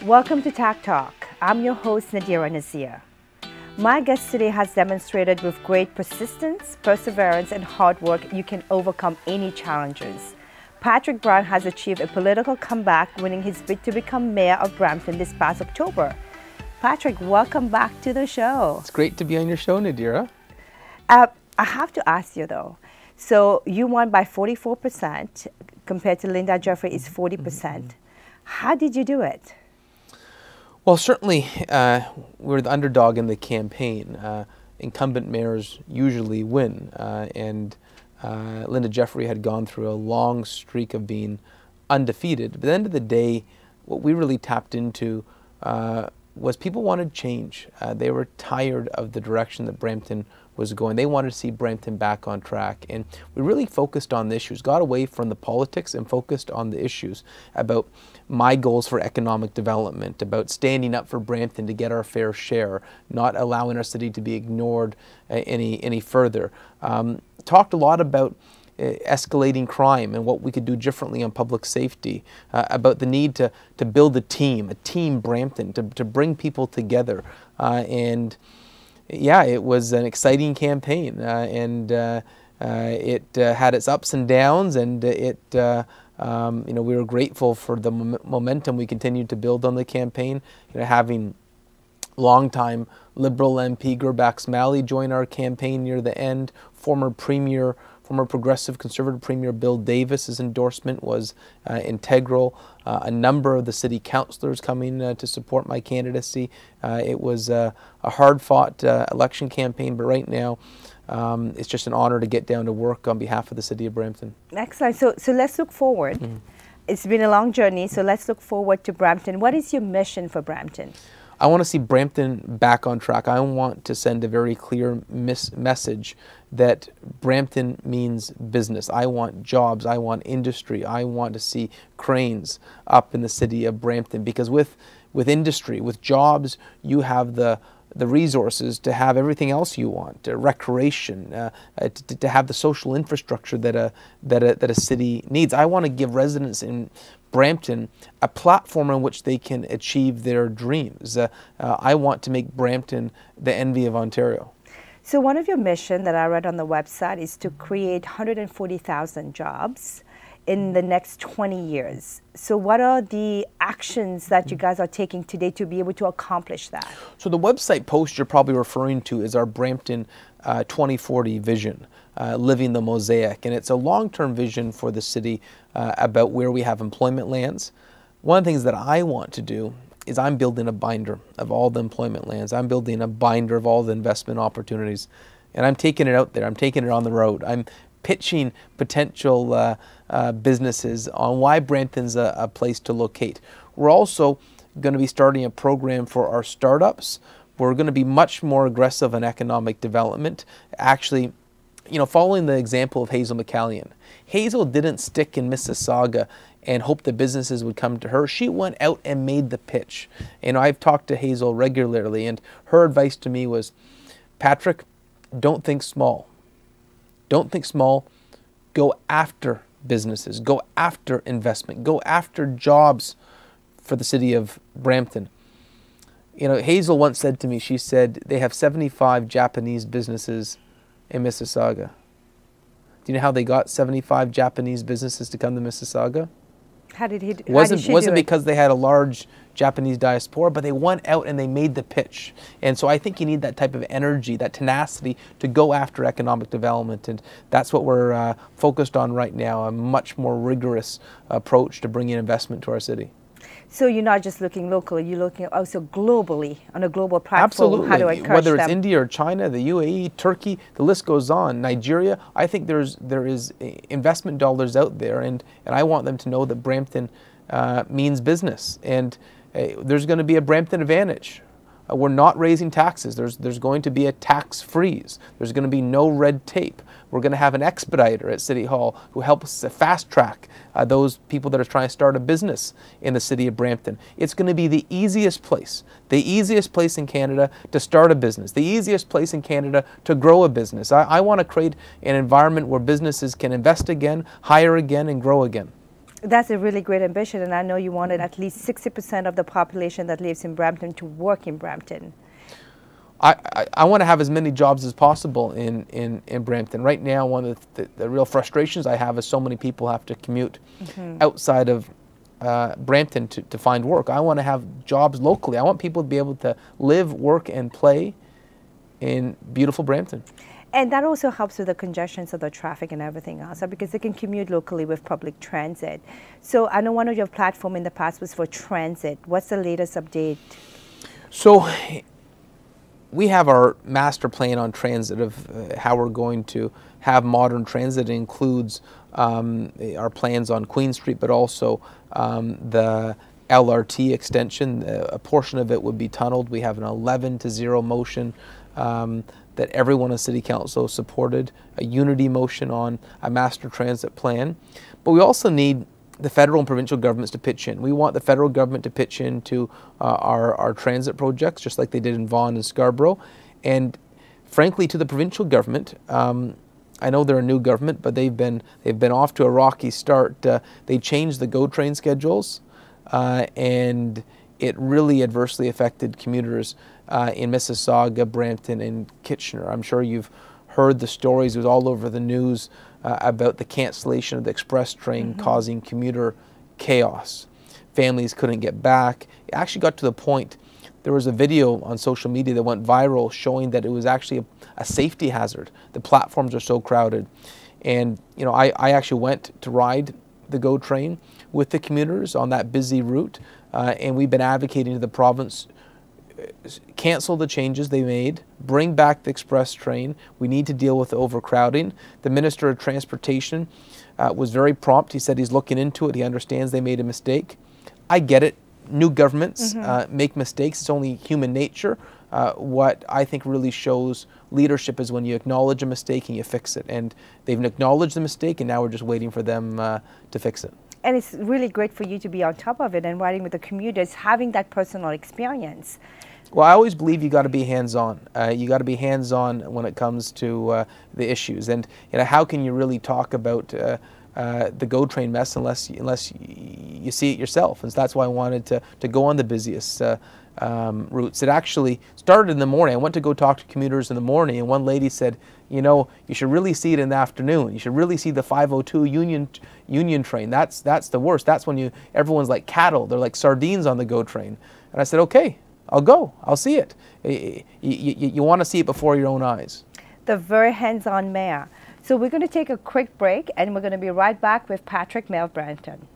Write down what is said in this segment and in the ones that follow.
Welcome to Tech Talk. I'm your host, Nadirah Nazeer. My guest today has demonstrated with great persistence, perseverance, and hard work you can overcome any challenges. Patrick Brown has achieved a political comeback, winning his bid to become mayor of Brampton this past October. Patrick, welcome back to the show. It's great to be on your show, Nadirah. I have to ask you though, so you won by 44% compared to Linda Jeffrey is 40%. How did you do it? Well, certainly we're the underdog in the campaign. Incumbent mayors usually win, and Linda Jeffrey had gone through a long streak of being undefeated. But at the end of the day, what we really tapped into was people wanted change. They were tired of the direction that Brampton was going. They wanted to see Brampton back on track. And we really focused on the issues, got away from the politics and focused on the issues about my goals for economic development, about standing up for Brampton to get our fair share, not allowing our city to be ignored any further. Talked a lot about escalating crime and what we could do differently on public safety, about the need to build a team Brampton, to bring people together. And yeah, it was an exciting campaign, and it had its ups and downs, and we were grateful for the momentum we continued to build on the campaign. Having longtime Liberal MP Gerbax Malley join our campaign near the end, former Progressive Conservative Premier Bill Davis's endorsement was integral. A number of the city councillors coming to support my candidacy. It was a hard-fought election campaign, but right now it's just an honor to get down to work on behalf of the city of Brampton. Excellent. So let's look forward. It's been a long journey, so let's look forward to Brampton. What is your mission for Brampton? I want to see Brampton back on track. I want to send a very clear message that Brampton means business. I want jobs. I want industry. I want to see cranes up in the city of Brampton, because with industry, with jobs, you have the resources to have everything else you want, recreation, to have the social infrastructure that a city needs. I want to give residents in Brampton a platform on which they can achieve their dreams. I want to make Brampton the envy of Ontario. So one of your missions that I read on the website is to create 140,000 jobs in the next 20 years. So what are the actions that you guys are taking today to be able to accomplish that? So the website post you're probably referring to is our Brampton 2040 vision, Living the Mosaic. And it's a long-term vision for the city about where we have employment lands. One of the things that I want to do is I'm building a binder of all the employment lands. I'm building a binder of all the investment opportunities. And I'm taking it out there. I'm taking it on the road. I'm pitching potential businesses on why Brampton's a place to locate. We're also going to be starting a program for our startups. We're going to be much more aggressive in economic development. Actually, following the example of Hazel McCallion. Hazel didn't stick in Mississauga and hope the businesses would come to her. She went out and made the pitch. And I've talked to Hazel regularly, and her advice to me was, Patrick, don't think small. Don't think small. Go after businesses. Go after investment. Go after jobs for the city of Brampton. Hazel once said to me, she said, they have 75 Japanese businesses in Mississauga. Do you know how they got 75 Japanese businesses to come to Mississauga? How did he do it? Wasn't because they had a large Japanese diaspora, but they went out and they made the pitch. And so I think you need that type of energy, that tenacity to go after economic development. And that's what we're focused on right now, a much more rigorous approach to bringing investment to our city. So you're not just looking locally, you're looking also globally, on a global platform. Absolutely. How to encourage Whether it's them. India or China, the UAE, Turkey, the list goes on. Nigeria, I think there is investment dollars out there, and I want them to know that Brampton means business. And there's going to be a Brampton advantage. We're not raising taxes. There's going to be a tax freeze. There's going to be no red tape. We're going to have an expediter at City Hall who helps fast track those people that are trying to start a business in the city of Brampton. It's going to be the easiest place in Canada to start a business, the easiest place in Canada to grow a business. I want to create an environment where businesses can invest again, hire again, and grow again. That's a really great ambition, and I know you wanted at least 60% of the population that lives in Brampton to work in Brampton. I want to have as many jobs as possible in Brampton. Right now, one of the real frustrations I have is so many people have to commute outside of Brampton to find work. I want to have jobs locally. I want people to be able to live, work, and play in beautiful Brampton. And that also helps with the congestions of the traffic and everything else, because they can commute locally with public transit. So I know one of your platforms in the past was for transit. What's the latest update? So we have our master plan on transit of how we're going to have modern transit. It includes our plans on Queen Street, but also the LRT extension. A portion of it would be tunneled. We have an 11-0 motion that everyone in City Council supported, a unity motion on a master transit plan. But we also need the federal and provincial governments to pitch in. We want the federal government to pitch into our transit projects, just like they did in Vaughan and Scarborough. And frankly, to the provincial government, I know they're a new government, but they've been off to a rocky start. They changed the GO train schedules, and it really adversely affected commuters in Mississauga, Brampton, and Kitchener. I'm sure you've heard the stories. It was all over the news about the cancellation of the express train causing commuter chaos. Families couldn't get back. It actually got to the point, there was a video on social media that went viral showing that it was actually a safety hazard. The platforms are so crowded. And you know, I actually went to ride the GO train with the commuters on that busy route, and we've been advocating to the province, cancel the changes they made, bring back the express train. We need to deal with the overcrowding. The Minister of Transportation was very prompt. He said he's looking into it. He understands they made a mistake. I get it. New governments make mistakes. It's only human nature. What I think really shows leadership is when you acknowledge a mistake and you fix it. And they've acknowledged the mistake, and now we're just waiting for them to fix it. And it's really great for you to be on top of it and riding with the commuters, having that personal experience. Well, I always believe you got to be hands-on. You got to be hands-on when it comes to the issues. And you know, how can you really talk about the GO train mess unless you see it yourself? And so that's why I wanted to go on the busiest routes. It actually started in the morning. I went to go talk to commuters in the morning, and one lady said, you know, you should really see it in the afternoon. You should really see the 502 Union train. That's the worst. That's when everyone's like cattle. They're like sardines on the GO train. And I said, okay, I'll go. I'll see it. You want to see it before your own eyes. The very hands-on mayor. So we're going to take a quick break, and we're going to be right back with Patrick, Mayor of Brampton.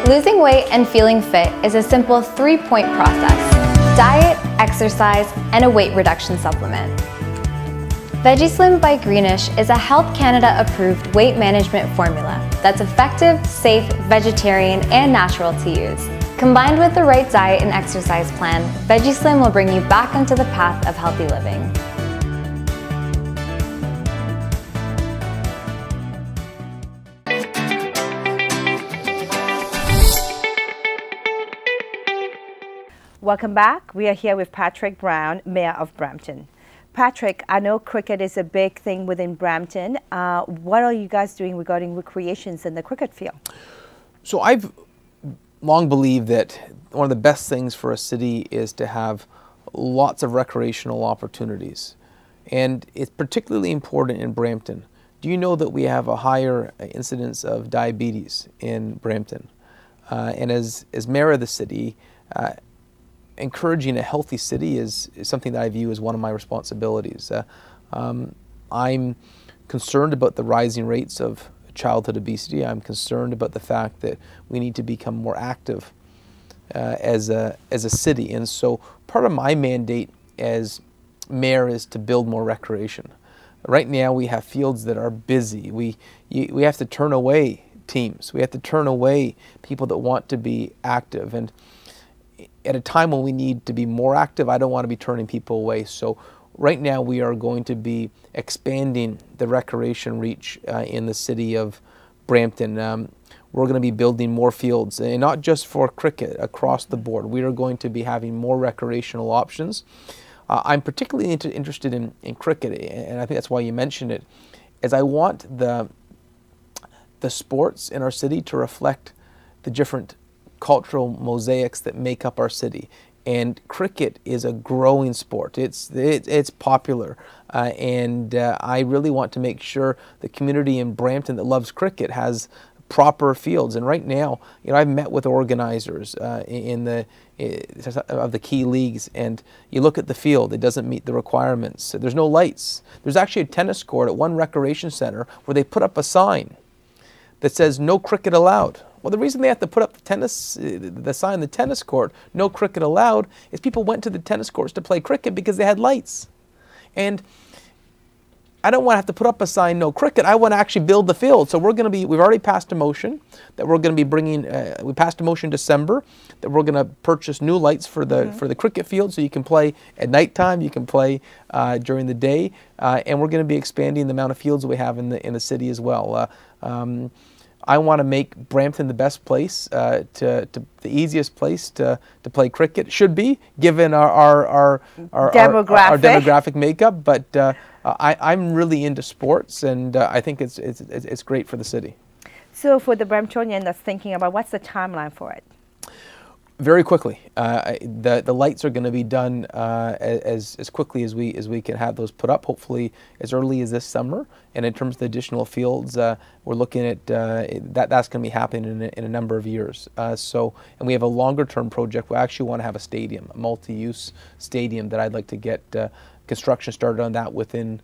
Losing weight and feeling fit is a simple 3-point process: diet, exercise, and a weight reduction supplement. VegiSlim by Greenish is a Health Canada approved weight management formula that's effective, safe, vegetarian, and natural to use. Combined with the right diet and exercise plan, VegiSlim will bring you back onto the path of healthy living. Welcome back. We are here with Patrick Brown, Mayor of Brampton. Patrick, I know cricket is a big thing within Brampton. What are you guys doing regarding recreations in the cricket field? So I've long believed that one of the best things for a city is to have lots of recreational opportunities. And it's particularly important in Brampton. Do you know that we have a higher incidence of diabetes in Brampton? And as mayor of the city, encouraging a healthy city is something that I view as one of my responsibilities. I'm concerned about the rising rates of childhood obesity. I'm concerned about the fact that we need to become more active as a city. And so part of my mandate as mayor is to build more recreation. Right now we have fields that are busy. We have to turn away teams. We have to turn away people that want to be active. And at a time when we need to be more active, I don't want to be turning people away. So right now we are going to be expanding the recreation reach in the city of Brampton. We're going to be building more fields, and not just for cricket, across the board. We are going to be having more recreational options. I'm particularly interested in cricket, and I think that's why you mentioned it, is I want the sports in our city to reflect the different cultural mosaics that make up our city. And cricket is a growing sport. It's popular, and I really want to make sure the community in Brampton that loves cricket has proper fields. And right now, I've met with organizers of the key leagues, and you look at the field, it doesn't meet the requirements. There's no lights. There's actually a tennis court at one recreation center where they put up a sign that says no cricket allowed. Well, the reason they have to put up the sign on the tennis court, no cricket allowed, is people went to the tennis courts to play cricket because they had lights. And I don't want to have to put up a sign, no cricket. I want to actually build the field. So we've already passed a motion that we're going to be bringing, we passed a motion in December that we're going to purchase new lights for the cricket field, so you can play at nighttime, you can play during the day, and we're going to be expanding the amount of fields we have in the city as well. I want to make Brampton the best place, the easiest place to play cricket. Should be, given our demographic makeup. But I'm really into sports, and I think it's great for the city. So for the Bramptonian that's thinking about, what's the timeline for it? Very quickly. The lights are going to be done as quickly as we can have those put up, hopefully as early as this summer. And in terms of the additional fields, we're looking at that's going to be happening in a number of years. And we have a longer term project. We actually want to have a stadium, a multi-use stadium that I'd like to get construction started on that within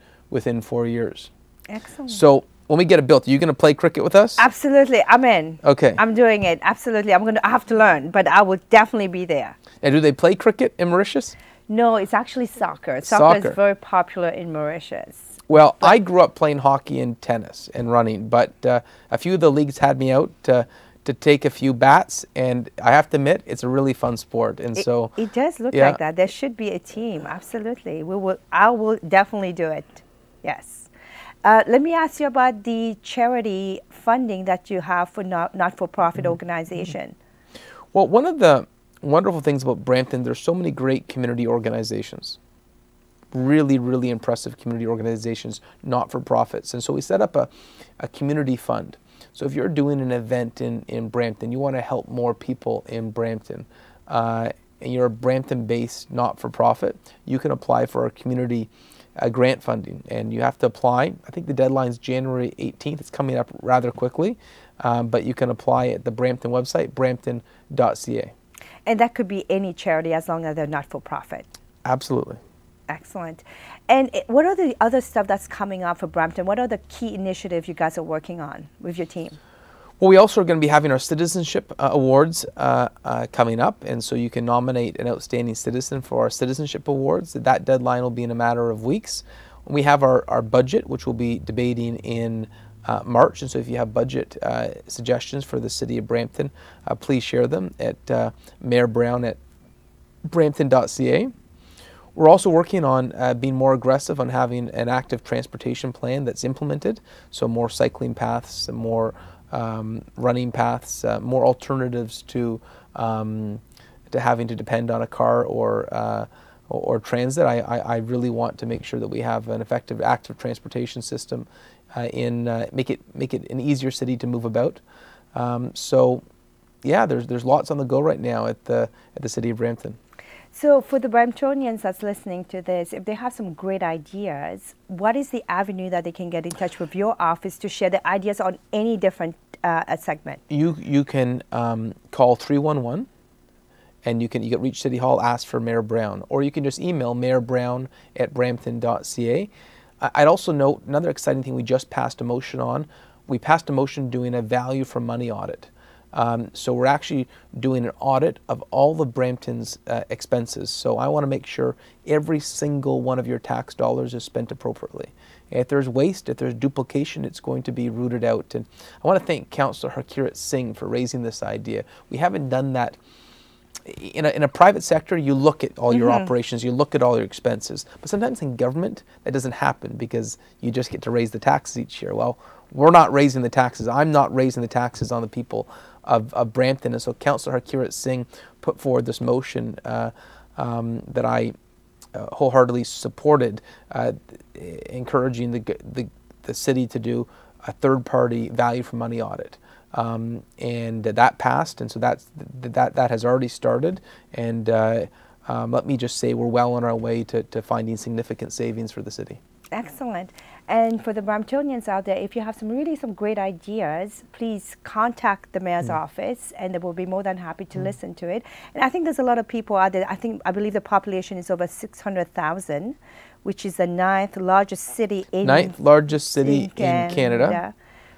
4 years. Excellent. So when we get it built, are you going to play cricket with us? Absolutely. I'm in. Okay. I'm doing it. Absolutely. I have to learn, but I will definitely be there. And do they play cricket in Mauritius? No, it's actually soccer. Soccer is very popular in Mauritius. Well, I grew up playing hockey and tennis and running, but a few of the leagues had me out to take a few bats, and I have to admit, it's a really fun sport. And so it does look like that. There should be a team. Absolutely. I will definitely do it. Yes. Let me ask you about the charity funding that you have for not-for-profit organization. Well, one of the wonderful things about Brampton, there's so many great community organizations, really, really impressive community organizations, not-for-profits. And so we set up a community fund. So if you're doing an event in Brampton, you want to help more people in Brampton, and you're a Brampton-based not-for-profit, you can apply for our community grant funding, and you have to apply. I think the deadline's January 18th. It's coming up rather quickly, but you can apply at the Brampton website, brampton.ca. And that could be any charity as long as they're not-for-profit. Absolutely. Excellent. And what are the other stuff that's coming up for Brampton? What are the key initiatives you guys are working on with your team? Well, we also are going to be having our citizenship awards coming up, and so you can nominate an outstanding citizen for our citizenship awards. That deadline will be in a matter of weeks. We have our budget, which we'll be debating in March, and so if you have budget suggestions for the city of Brampton, please share them at Mayor Brown at brampton.ca. We're also working on being more aggressive on having an active transportation plan that's implemented, so more cycling paths, more running paths, more alternatives to having to depend on a car or transit. I really want to make sure that we have an effective, active transportation system make it an easier city to move about. So, yeah, there's lots on the go right now at the city of Brampton. So for the Bramptonians that's listening to this, if they have some great ideas, what is the avenue that they can get in touch with your office to share the ideas on any different segment? You can call 311, and you can reach City Hall, ask for Mayor Brown, or you can just email mayorbrown@brampton.ca. I'd also note another exciting thing we just passed a motion on. We passed a motion doing a value for money audit. So we're actually doing an audit of all of Brampton's expenses. So I want to make sure every single one of your tax dollars is spent appropriately. If there's waste, if there's duplication, it's going to be rooted out. And I want to thank Councillor Harkirat Singh for raising this idea. We haven't done that. In a private sector, you look at all your operations, you look at all your expenses. But sometimes in government, that doesn't happen because you just get to raise the taxes each year. Well, we're not raising the taxes. I'm not raising the taxes on the people of Brampton. And so Councillor Harkirat Singh put forward this motion that I wholeheartedly supported encouraging the city to do a third-party value for money audit. And that passed, and so that has already started. And let me just say we're well on our way to finding significant savings for the city. Excellent. And for the Bramptonians out there, if you have some great ideas, please contact the mayor's office, and they will be more than happy to listen to it. And I think there's a lot of people out there. I believe the population is over 600,000, which is the ninth largest city in Canada.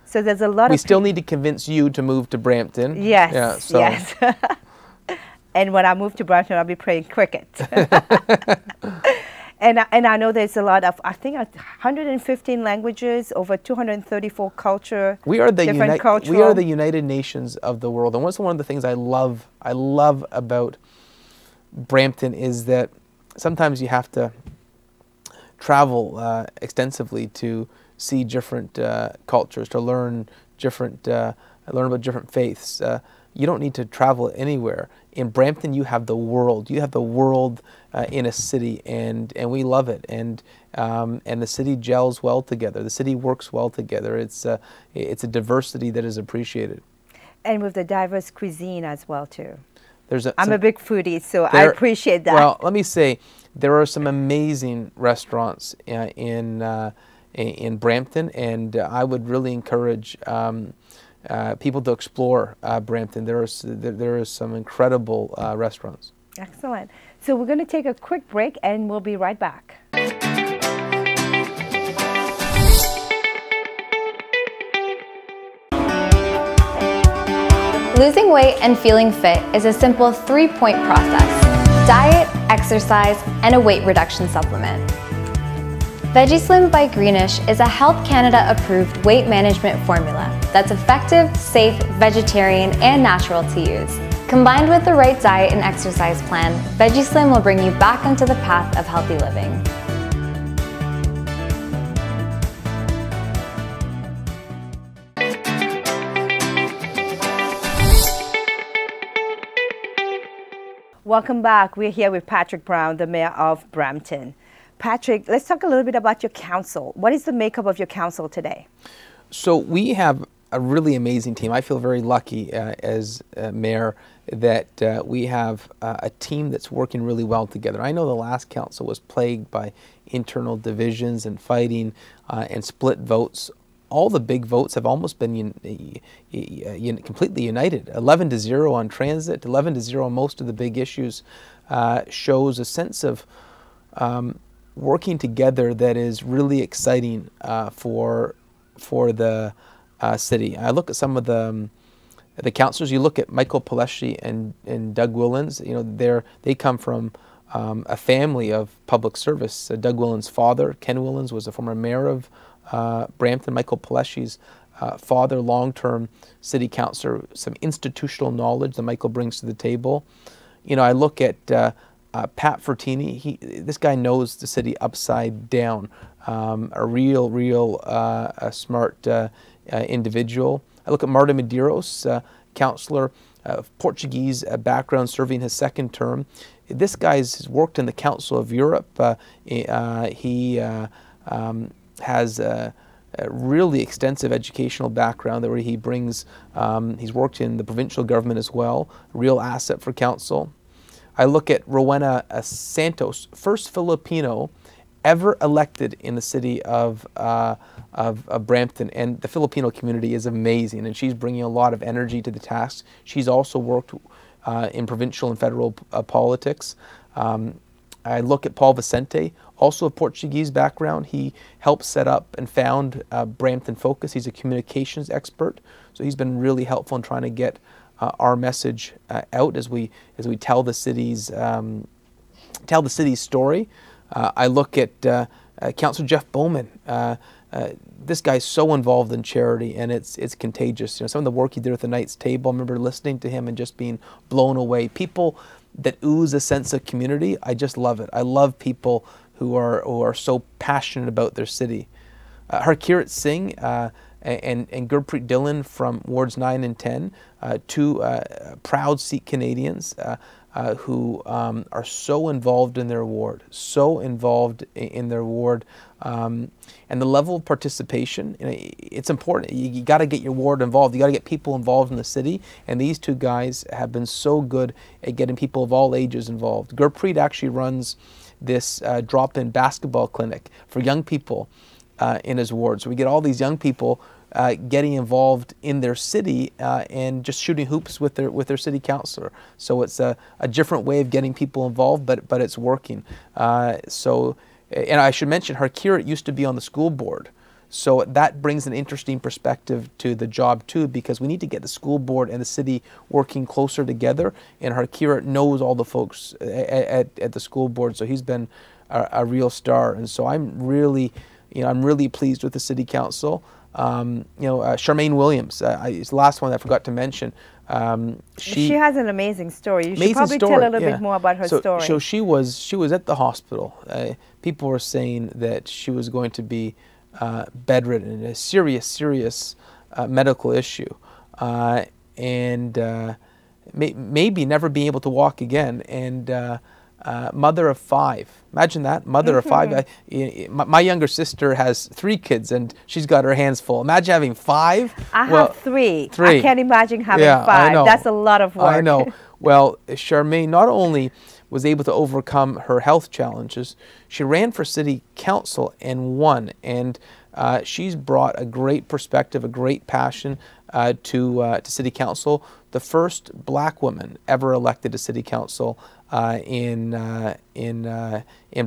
So there's a lot. We still need to convince you to move to Brampton. Yes. Yeah, so. Yes. And when I move to Brampton, I'll be playing cricket. And I know there's a lot of, I think, 115 languages, over 234 culture. We are the United Nations of the world. And one of the things I love about Brampton is that sometimes you have to travel extensively to see different cultures, to learn about different faiths. You don't need to travel anywhere. In Brampton, you have the world. You have the world in a city, and we love it. And the city gels well together. The city works well together. It's a diversity that is appreciated. And with the diverse cuisine as well too. I'm a big foodie, so I appreciate that. Well, let me say, there are some amazing restaurants in Brampton, and I would really encourage people to explore Brampton. There are some incredible restaurants. Excellent. So we're going to take a quick break, and we'll be right back. Losing weight and feeling fit is a simple 3-point process: diet, exercise, and a weight reduction supplement. VegiSlim by Greenish is a Health Canada approved weight management formula that's effective, safe, vegetarian, and natural to use. Combined with the right diet and exercise plan, VegiSlim will bring you back onto the path of healthy living. Welcome back. We're here with Patrick Brown, the Mayor of Brampton. Patrick, let's talk a little bit about your council. What is the makeup of your council today? So we have a really amazing team. I feel very lucky as mayor that we have a team that's working really well together. I know the last council was plagued by internal divisions and fighting and split votes. All the big votes have almost been completely united. 11-0 on transit, 11-0 on most of the big issues, shows a sense of working together that is really exciting for the city. I look at some of the councillors. You look at Michael Paleschi and Doug Willans. You know, they come from a family of public service. Doug Willans' father, Ken Willans, was a former mayor of Brampton. Michael Paleschi's father, long-term city councillor. Some institutional knowledge that Michael brings to the table. You know, I look at Pat Fertini. This guy knows the city upside down. A real smart individual. I look at Marta Medeiros, councillor of Portuguese background, serving his second term. This guy's worked in the Council of Europe. He has a really extensive educational background where he brings, he's worked in the provincial government as well, a real asset for council. I look at Rowena Santos, first Filipino ever elected in the city of Brampton, and the Filipino community is amazing, and she's bringing a lot of energy to the task. She's also worked in provincial and federal politics. I look at Paul Vicente, also a Portuguese background. He helped set up and found Brampton Focus. He's a communications expert, so he's been really helpful in trying to get our message out as we tell the city's story. I look at Councillor Jeff Bowman. This guy's so involved in charity, and it's contagious. You know, some of the work he did at the Knights Table, I remember listening to him and just being blown away. People that ooze a sense of community, I just love it. I love people who are so passionate about their city. Harkirat Singh and Gurpreet Dillon from Wards 9 and 10, two proud Sikh Canadians. who are so involved in their ward, and the level of participation, it's important. You got to get your ward involved. You got to get people involved in the city, and these two guys have been so good at getting people of all ages involved. Gurpreet actually runs this drop-in basketball clinic for young people in his ward. So we get all these young people getting involved in their city and just shooting hoops with their city councillor. So it's a different way of getting people involved, but it's working. And I should mention, Harkirat used to be on the school board. So that brings an interesting perspective to the job too, because we need to get the school board and the city working closer together. And Harkirat knows all the folks at the school board, so he's been a real star. And so I'm really pleased with the city council. Charmaine Williams, is the last one I forgot to mention. She has an amazing story. You should probably tell a little bit more about her story. So she was at the hospital. People were saying that she was going to be bedridden, a serious medical issue, and maybe never being able to walk again. And mother of 5. Imagine that, mother of 5. My younger sister has 3 kids, and she's got her hands full. Imagine having 5. I have 3. I can't imagine having 5. That's a lot of work. I know. Well, Charmaine not only was able to overcome her health challenges, she ran for city council and won. And she's brought a great perspective, a great passion to city council. The first black woman ever elected to city council in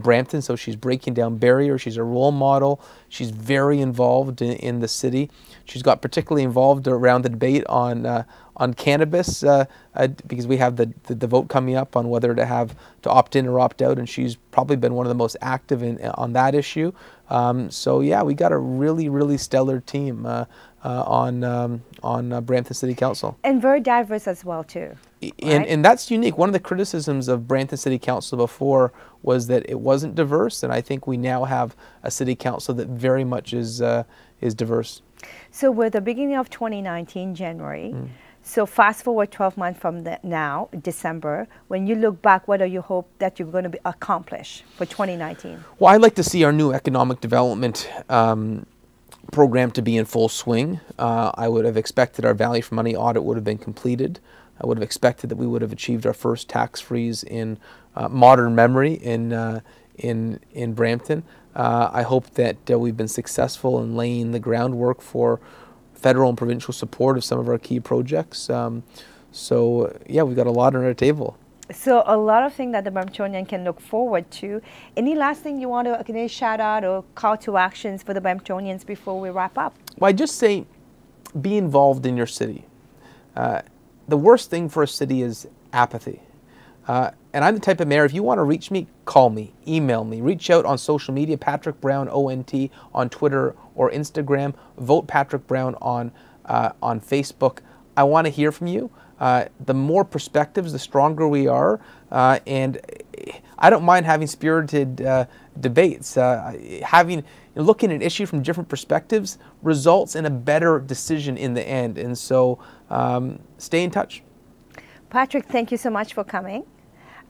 Brampton. So she's breaking down barriers. She's a role model. She's very involved in the city. She's got particularly involved around the debate on cannabis because we have the vote coming up on whether to opt in or opt out, and she's probably been one of the most active on that issue. So yeah, we got a really stellar team on Brampton City Council, and very diverse as well too. And that's unique. One of the criticisms of Brampton City Council before was that it wasn't diverse, and I think we now have a city council that very much is diverse. So we're the beginning of 2019, January. So fast forward 12 months from now, December, when you look back, what do you hope that you're going to accomplish for 2019? Well, I'd like to see our new economic development program to be in full swing. I would have expected our value for money audit would have been completed. I would have expected that we would have achieved our first tax freeze in modern memory in Brampton. I hope that we've been successful in laying the groundwork for federal and provincial support of some of our key projects. So yeah, we've got a lot on our table. So a lot of things that the Bramptonian can look forward to. Any last thing you want to shout out or call to actions for the Bramptonians before we wrap up? Well, I just say be involved in your city. The worst thing for a city is apathy. And I'm the type of mayor, if you want to reach me, call me, email me, reach out on social media, Patrick Brown, ONT, on Twitter or Instagram, vote Patrick Brown on Facebook. I want to hear from you. The more perspectives, the stronger we are. And I don't mind having spirited debates. Looking at an issue from different perspectives results in a better decision in the end. And so stay in touch. Patrick, thank you so much for coming.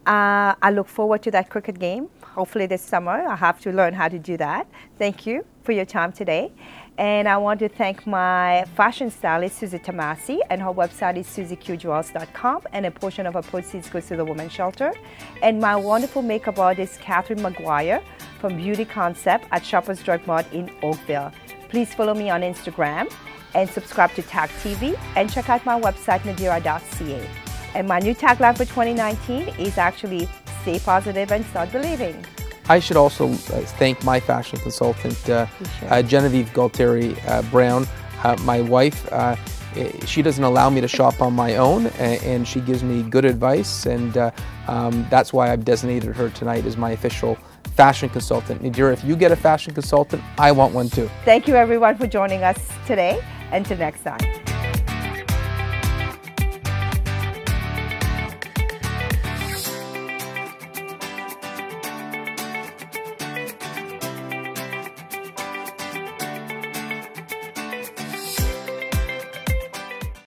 I look forward to that cricket game, hopefully this summer. I have to learn how to do that. Thank you for your time today. And I want to thank my fashion stylist, Susie Tamasi, and her website is susieqjewels.com, and a portion of her proceeds goes to the Women's Shelter. And my wonderful makeup artist, Catherine McGuire, from Beauty Concept at Shoppers Drug Mart in Oakville. Please follow me on Instagram and subscribe to TAG TV, and check out my website, nadirah.ca. And my new tagline for 2019 is actually stay positive and start believing. I should also thank my fashion consultant, Genevieve Galtieri Brown, my wife. She doesn't allow me to shop on my own, and she gives me good advice, and that's why I've designated her tonight as my official fashion consultant. Nadirah, if you get a fashion consultant, I want one too. Thank you everyone for joining us today, and until next time.